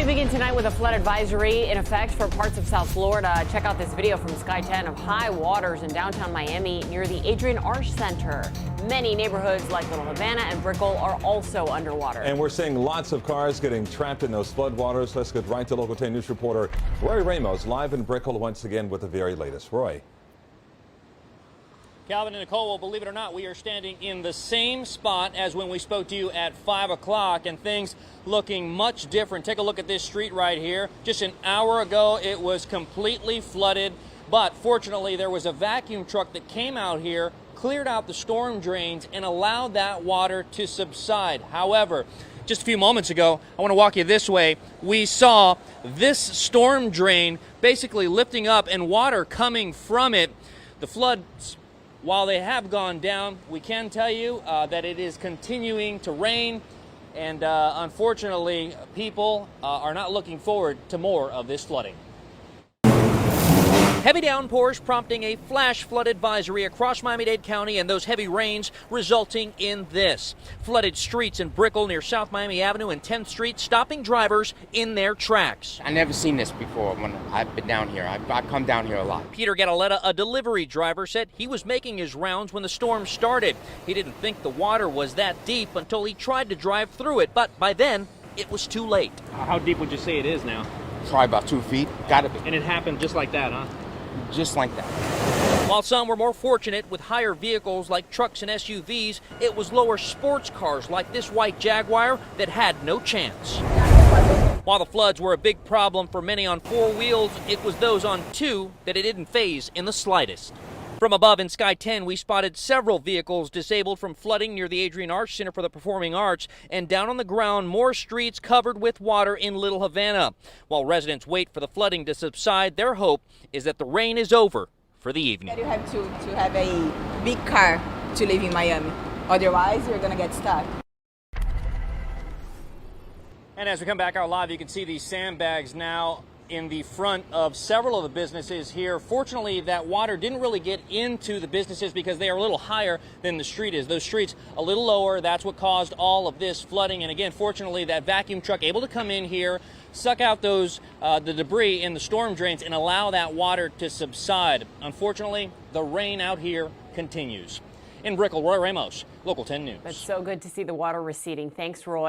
We begin tonight with a flood advisory in effect for parts of South Florida. Check out this video from Sky 10 of high waters in downtown Miami near the Adrian Arch Center. Many neighborhoods like Little Havana and Brickell are also underwater. And we're seeing lots of cars getting trapped in those floodwaters. Let's get right to Local 10 News reporter Roy Ramos live in Brickell once again with the very latest. Roy. Calvin and Nicole, well, believe it or not, we are standing in the same spot as when we spoke to you at 5 o'clock, and things looking much different. Take a look at this street right here. Just an hour ago, it was completely flooded, but fortunately, there was a vacuum truck that came out here, cleared out the storm drains, and allowed that water to subside. However, just a few moments ago, I want to walk you this way. We saw this storm drain basically lifting up and water coming from it. The floods, while they have gone down, we can tell you that it is continuing to rain, and unfortunately, people are not looking forward to more of this flooding. Heavy downpours prompting a flash flood advisory across Miami-Dade County, and those heavy rains resulting in this. Flooded streets in Brickell near South Miami Avenue and 10th Street, stopping drivers in their tracks. I never seen this before when I've been down here. I've come down here a lot. Peter Gataletta, a delivery driver, said he was making his rounds when the storm started. He didn't think the water was that deep until he tried to drive through it, but by then, it was too late. How deep would you say it is now? Probably about 2 feet. Gotta be. And it happened just like that, huh? Just like that. While some were more fortunate with higher vehicles like trucks and SUVs, it was lower sports cars like this white Jaguar that had no chance. While the floods were a big problem for many on four wheels, it was those on two that it didn't faze in the slightest. From above in Sky 10, we spotted several vehicles disabled from flooding near the Adrian Arch Center for the Performing Arts, and down on the ground, more streets covered with water in Little Havana. While residents wait for the flooding to subside, their hope is that the rain is over for the evening. You have to have a big car to live in Miami. Otherwise, you're going to get stuck. And as we come back out live, you can see these sandbags now in the front of several of the businesses here. Fortunately, that water didn't really get into the businesses because they are a little higher than the street is. Those streets a little lower. That's what caused all of this flooding. And again, fortunately, that vacuum truck able to come in here, suck out those the debris in the storm drains and allow that water to subside. Unfortunately, the rain out here continues. In Brickell, Roy Ramos, Local 10 News. It's so good to see the water receding. Thanks, Roy.